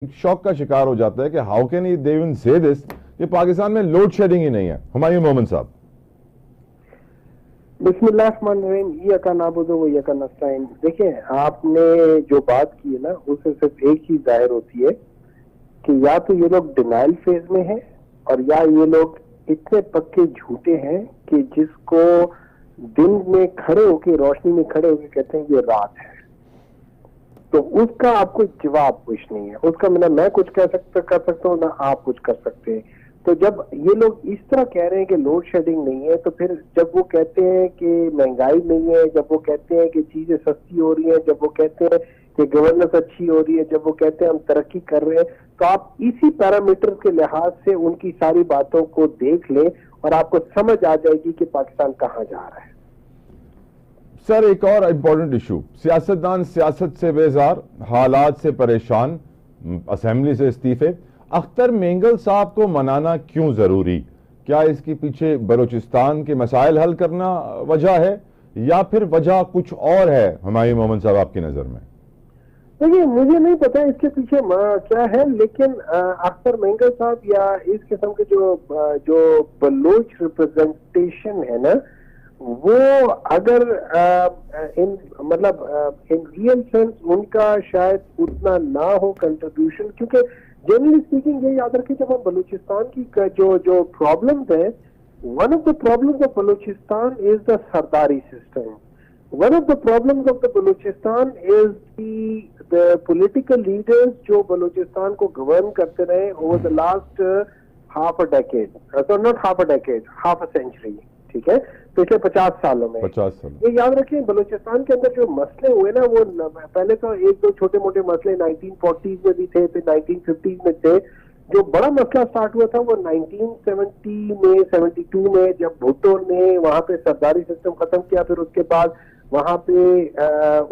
Shock का शिकार हो जाता है कि how can he they even से दिस कि पाकिस्तान में लोड शेडिंग ही नहीं है। हुमायूं मोमिन साहब। बिस्मिल्लाहिर्रहमानिर्रहीम, इय्याका नअबुदु व इय्याका नस्तईन। देखिए, आपने जो बात की है ना, उससे सिर्फ एक ही जाहिर होती है कि या तो ये लोग डिनाइल फेज में हैं और या ये लोग इतने पक्के झूठे हैं कि जिसको दिन में खड़े होके, रोशनी में खड़े होके कहते हैं ये रात है, तो उसका आपको जवाब कुछ नहीं है। उसका मैं कुछ कर सकता हूँ ना आप कुछ कर सकते हैं। तो जब ये लोग इस तरह कह रहे हैं कि लोड शेडिंग नहीं है, तो फिर जब वो कहते हैं कि महंगाई नहीं है, जब वो कहते हैं कि चीजें सस्ती हो रही हैं, जब वो कहते हैं कि गवर्नेंस अच्छी हो रही है, जब वो कहते हैं हम तरक्की कर रहे हैं, तो आप इसी पैरामीटर के लिहाज से उनकी सारी बातों को देख लें और आपको समझ आ जाएगी कि पाकिस्तान कहाँ जा रहा है। सर, एक और इंपॉर्टेंट इशू, सियासतदान सियासत से बेजार, हालात से परेशान, असेंबली से इस्तीफे। अख्तर मेंगल साहब को मनाना क्यों जरूरी? क्या इसके पीछे बलूचिस्तान के मसाइल हल करना वजह है या फिर वजह कुछ और है? हुमायूं मोमिन साहब, आपकी नजर में? देखिए, मुझे नहीं पता इसके पीछे क्या है, लेकिन अख्तर मेंगल साहब या इस किस्म के जो बलोच रिप्रेजेंटेशन है ना, वो अगर इन रियल सेंस उनका शायद उतना ना हो कंट्रीब्यूशन, क्योंकि जनरली स्पीकिंग ये याद रखें, जब हम बलूचिस्तान की जो प्रॉब्लम्स है, one of the problems of Balochistan is the sardari system. One of the problems of the Balochistan is the political leaders जो बलूचिस्तान को गवर्न करते रहे over the last half a decade, तो not half a decade, half a century, ठीक है, पिछले 50 सालों में। 50 साल। ये याद रखें, बलूचिस्तान के अंदर जो मसले हुए ना, वो पहले तो एक दो छोटे मोटे मसले 1940s में भी थे, फिर 1950s में थे। जो बड़ा मसला स्टार्ट हुआ था वो 1970 में, 72 में, जब भुट्टो ने वहां पे सरदारी सिस्टम खत्म किया, फिर उसके बाद वहां पे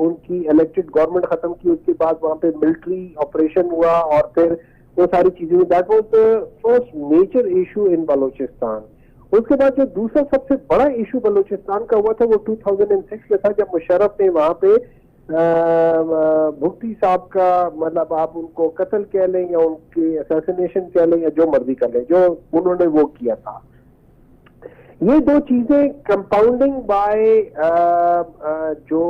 उनकी इलेक्टेड गवर्नमेंट खत्म की, उसके बाद वहां पे मिलिट्री ऑपरेशन हुआ और फिर वो सारी चीजें। That was the first major issue in Balochistan. उसके बाद जो दूसरा सबसे बड़ा इशू बलूचिस्तान का हुआ था वो 2006 में था, जब मुशर्रफ ने वहां पे भुट्टी साहब का, मतलब आप उनको कत्ल कह लें या उनकी असैसिनेशन कह लें या जो मर्जी कर लें, जो उन्होंने वो किया था। ये दो चीजें कंपाउंडिंग बाय जो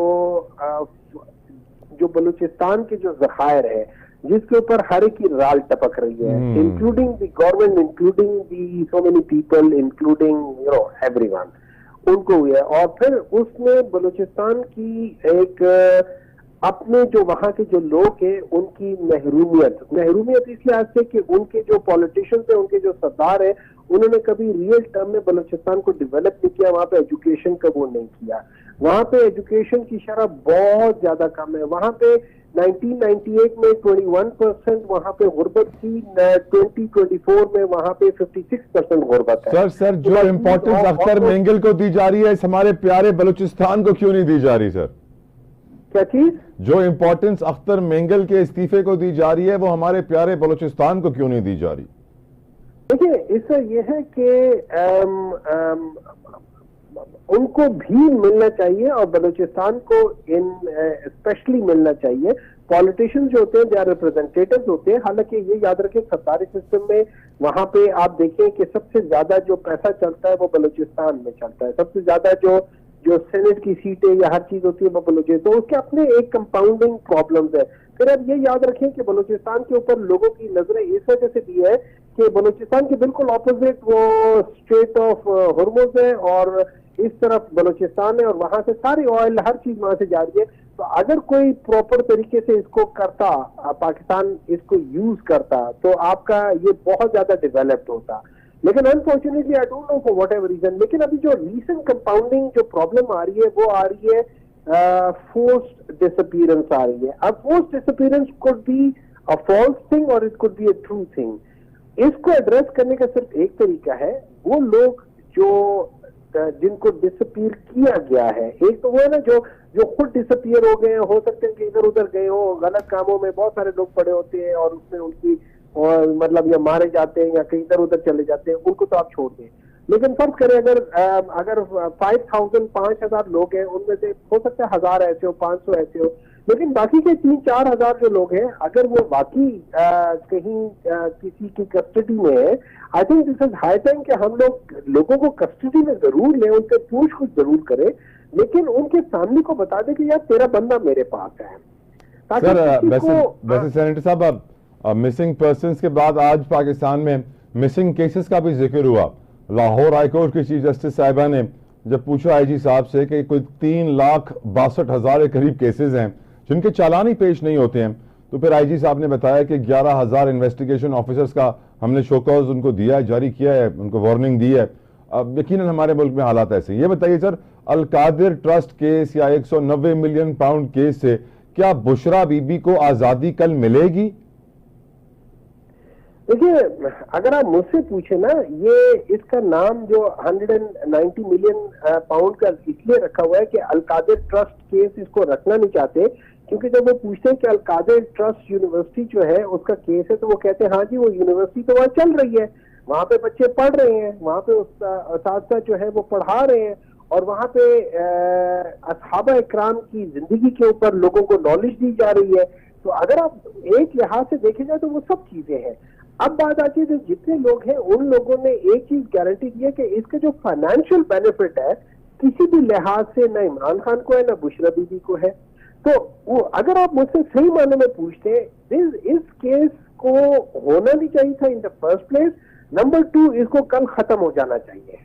बलूचिस्तान के जो जखायर है, जिसके ऊपर हर एक की राल टपक रही है, including the government, including the so many people, including everyone, उनको हुई है। और फिर उसमें बलूचिस्तान की एक अपने जो वहां के जो लोग हैं उनकी महरूमियत इस लिहाज से कि उनके जो पॉलिटिशियंस है, उनके जो सरदार है, उन्होंने कभी रियल टर्म में बलूचिस्तान को डेवलप नहीं किया। वहां पे एजुकेशन का वो नहीं किया, वहां पे एजुकेशन की शरह बहुत ज्यादा कम है। वहां पे 1998 में 21% वहां पे गुर्बत थी, 2024 में वहां पे 56% गुर्बत है। सर, जो इम्पोर्टेंस अख्तर मेंगल को दी जा रही है, इस हमारे प्यारे बलूचिस्तान को क्यों नहीं दी जा रही? सर, क्या चीज? जो इम्पोर्टेंस अख्तर मेंगल के इस्तीफे को दी जा रही है, वो हमारे प्यारे बलूचिस्तान को क्यों नहीं दी जा रही? देखिए, इससे यह है कि उनको भी मिलना चाहिए और बलूचिस्तान को स्पेशली मिलना चाहिए। पॉलिटिशियंस जो होते हैं, दे आर रिप्रेजेंटेटिव्स होते हैं। हालांकि ये याद रखें, सरकारी सिस्टम में वहां पे आप देखें कि सबसे ज्यादा जो पैसा चलता है वो बलूचिस्तान में चलता है। सबसे ज्यादा जो सेनेट की सीटें या हर चीज होती है वो बलूचिस्तान, तो उसके अपने एक कंपाउंडिंग प्रॉब्लम्स है। फिर अब ये याद रखें कि बलूचिस्तान के ऊपर लोगों की नजरें इस वजह से भी है कि बलूचिस्तान के बिल्कुल ऑपोजिट वो स्ट्रेट ऑफ हॉर्मुज है और इस तरफ बलूचिस्तान है और वहां से सारी ऑयल, हर चीज वहां से जा रही है। तो अगर कोई प्रॉपर तरीके से इसको करता, पाकिस्तान इसको यूज करता, तो आपका ये बहुत ज्यादा डेवलप्ड होता। लेकिन unfortunately, I don't know for whatever reason, लेकिन अभी जो रीसेंट कंपाउंडिंग जो प्रॉब्लम आ रही है वो आ रही है फोर्स्ड डिसअपीयरेंस आ रही है। अब forced disappearance could be a false thing और it could be a true thing. इसको एड्रेस करने का सिर्फ एक तरीका है, वो लोग जो जिनको डिसअपीयर किया गया है, एक तो वो है ना जो खुद डिसअपीयर हो गए हैं, हो सकते हैं कि इधर उधर गए हो, गलत कामों में बहुत सारे लोग पड़े होते हैं और उसमें उनकी मतलब या मारे जाते हैं या कहीं इधर उधर चले जाते हैं, उनको तो आप छोड़ दें। लेकिन फर्ज करें अगर 5000 लोग हैं, उनमें से हो सकता है 1000 ऐसे हो, 500 ऐसे हो, लेकिन बाकी के 3-4 हजार जो लोग हैं, अगर वो बाकी कहीं किसी की कस्टडी में है, I think this is high time कि हम लोगों को कस्टडी में जरूर लें, उनसे पूछ जरूर करें, लेकिन उनके सामने को बता दें कि यार तेरा बंदा मेरे पास है। सर वैसे सेनेटर साहब, अब मिसिंग पर्संस के बाद आज पाकिस्तान में मिसिंग केसेस का भी जिक्र हुआ। लाहौर हाईकोर्ट की चीफ जस्टिस साहिबा ने जब पूछा आईजी साहब से कि कोई 3,62,000 के करीब केसेस हैं जिनके चालान ही पेश नहीं होते हैं, तो फिर आईजी साहब ने बताया कि 11,000 इन्वेस्टिगेशन ऑफिसर्स का हमने शोकॉज उनको दिया है, जारी किया है, उनको वार्निंग दी है। अब यकीनन हमारे मुल्क में हालात ऐसे। ये बताइए सर, अल-कादिर ट्रस्ट केस या 190 मिलियन पाउंड केस से क्या बुशरा बीबी को आजादी कल मिलेगी? देखिए, अगर आप मुझसे पूछे ना, ये इसका नाम जो 190 मिलियन पाउंड का इसलिए रखा हुआ है कि अल-कादिर ट्रस्ट केस इसको रखना नहीं चाहते, क्योंकि जब वो पूछते हैं कि अल-कादिर ट्रस्ट यूनिवर्सिटी जो है उसका केस है, तो वो कहते हैं हाँ जी वो यूनिवर्सिटी तो वहां चल रही है, वहां पे बच्चे पढ़ रहे हैं, वहां पे उस्ताद जो है वो पढ़ा रहे हैं, और वहां पे असहाबा इकराम की जिंदगी के ऊपर लोगों को नॉलेज दी जा रही है। तो अगर आप एक लिहाज से देखे जाए तो वो सब चीजें हैं। अब बात आती है जो जितने लोग हैं उन लोगों ने एक चीज गारंटी दी है कि इसका जो फाइनेंशियल बेनिफिट है किसी भी लिहाज से ना इमरान खान को है ना बुशरा बीबी को है। तो वो अगर आप मुझसे सही मायने में पूछते हैं, इस केस को होना नहीं चाहिए था in the first place. Number 2, इसको कल खत्म हो जाना चाहिए।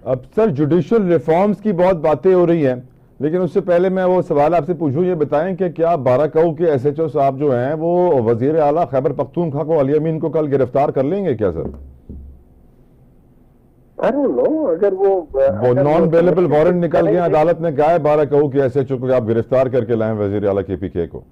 अब सर जुडिशियल रिफॉर्म्स की बहुत बातें हो रही हैं, लेकिन उससे पहले मैं वो सवाल आपसे पूछूं, ये बताएं कि क्या बाराकाऊ के एसएचओ साहब जो हैं वो वजीर आला खैबर पख्तूनख्वा को अली अमीन को कल गिरफ्तार कर लेंगे क्या सर? I don't know, अगर वो नॉन अवेलेबल वारंट निकल गया, अदालत ने कहा है बाराकाऊ के एसएचओ को आप गिरफ्तार करके लाएं वजीर आला केपीके को।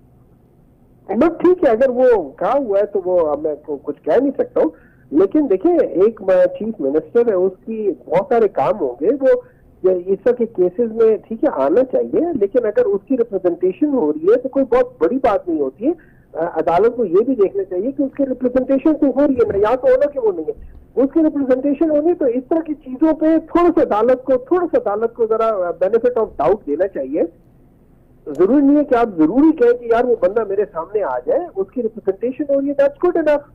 बट ठीक है, अगर वो कहा हुआ है तो वो अब मैं कुछ कह नहीं सकता हूँ। लेकिन देखिए, एक चीफ मिनिस्टर है, उसकी बहुत सारे काम होंगे, वो इस तरह के केसेस में ठीक है आना चाहिए, लेकिन अगर उसकी रिप्रेजेंटेशन हो रही है तो कोई बहुत बड़ी बात नहीं होती है। अदालत को ये भी देखना चाहिए कि उसकी रिप्रेजेंटेशन तो हो रही है ना, या तो होना कि वो नहीं है, उसकी रिप्रेजेंटेशन होनी। तो इस तरह की चीजों पे थोड़ा सा अदालत को जरा बेनिफिट ऑफ डाउट देना चाहिए। जरूरी नहीं है कि आप जरूरी कहें कि यार वो बंदा मेरे सामने आ जाए, उसकी रिप्रेजेंटेशन हो रही है, दैट्स गुड इनफ।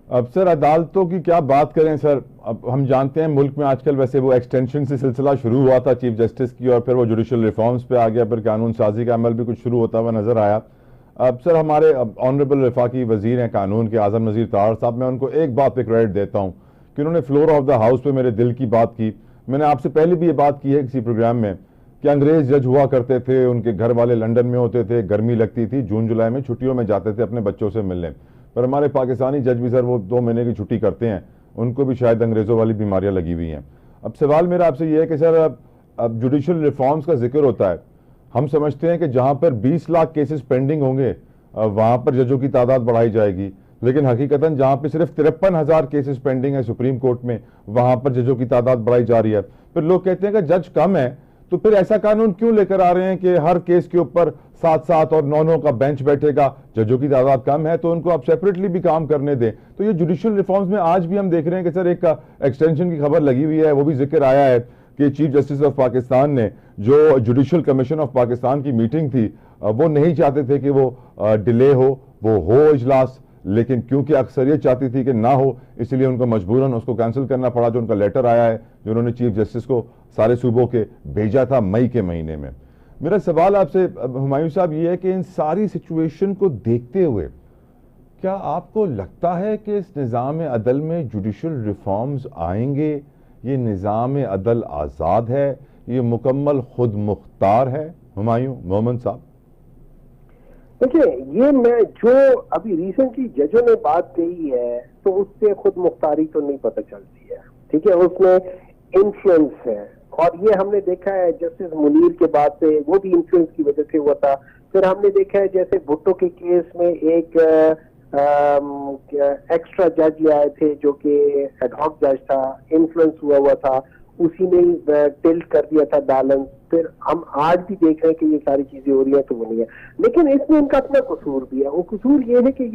अब सर अदालतों की क्या बात करें सर, अब हम जानते हैं मुल्क में आजकल वैसे वो एक्सटेंशन से सिलसिला शुरू हुआ था चीफ जस्टिस की, और फिर वो जुडिशियल रिफॉर्म्स पे आ गया, फिर कानून साजी का अमल भी कुछ शुरू होता हुआ नजर आया। अब सर हमारे ऑनरेबल वफाकी वजीर हैं कानून के आजम नज़ीर ताहर साहब, मैं उनको एक बात पे क्रेडिट देता हूँ कि उन्होंने फ्लोर ऑफ द हाउस पे मेरे दिल की बात की। मैंने आपसे पहले भी ये बात की है किसी प्रोग्राम में कि अंग्रेज जज हुआ करते थे, उनके घर वाले लंदन में होते थे, गर्मी लगती थी, जून जुलाई में छुट्टियों में जाते थे अपने बच्चों से मिलने, पर हमारे पाकिस्तानी जज भी सर वो 2 महीने की छुट्टी करते हैं, उनको भी शायद अंग्रेजों वाली बीमारियां लगी हुई हैं। अब सवाल मेरा आपसे ये है कि सर अब जुडिशियल रिफॉर्म्स का जिक्र होता है, हम समझते हैं कि जहां पर 20 लाख केसेस पेंडिंग होंगे वहां पर जजों की तादाद बढ़ाई जाएगी, लेकिन हकीकतन जहां पर सिर्फ 53,000 केसेस पेंडिंग है सुप्रीम कोर्ट में, वहां पर जजों की तादाद बढ़ाई जा रही है। फिर लोग कहते हैं कि जज कम है, तो फिर ऐसा कानून क्यों लेकर आ रहे हैं कि हर केस के ऊपर 7-7 और 9-9 का बेंच बैठेगा, जजों की तादाद कम है तो उनको आप सेपरेटली भी काम करने दें। तो ये जुडिशियल रिफॉर्म्स में आज भी हम देख रहे हैं कि सर एक एक्सटेंशन की खबर लगी हुई है, वो भी जिक्र आया है कि चीफ जस्टिस ऑफ पाकिस्तान ने जो जुडिशियल कमीशन ऑफ पाकिस्तान की मीटिंग थी वो नहीं चाहते थे कि वो डिले हो, वो हो इजलास, लेकिन क्योंकि अक्सरियत चाहती थी कि ना हो, इसलिए उनको मजबूरन उसको कैंसिल करना पड़ा। जो उनका लेटर आया है जो उन्होंने चीफ जस्टिस को सारे सूबों के भेजा था मई के महीने में। मेरा सवाल आपसे हुमायूं साहब ये है कि इन सारी सिचुएशन को देखते हुए क्या आपको लगता है कि इस निज़ाम अदल में जुडिशियल रिफॉर्म्स आएंगे? ये निज़ाम अदल आज़ाद है, ये मुकम्मल खुद मुख्तार है? हुमायूं मोहम्मद साहब, देखिए, ये मैं जो अभी रिसेंटली जजों ने बात कही है तो उससे खुद मुख्तारी तो नहीं पता चलती है, ठीक है, उसमें इन्फ्लुएंस है, और ये हमने देखा है जस्टिस मुनीर के बाद से वो भी इन्फ्लुएंस की वजह से हुआ था। फिर हमने देखा है जैसे भुट्टो के केस में एक एक्स्ट्रा जज आए थे जो कि एडहॉक जज था, इन्फ्लुएंस हुआ था, उसी ने टिल्ट कर दिया था बैलेंस। फिर हम आज भी देख रहे हैं कि ये सारी चीजें हो रही है तो वो नहीं है, लेकिन इसमें इनका अपना कसूर भी है। वो कसूर ये है कि ये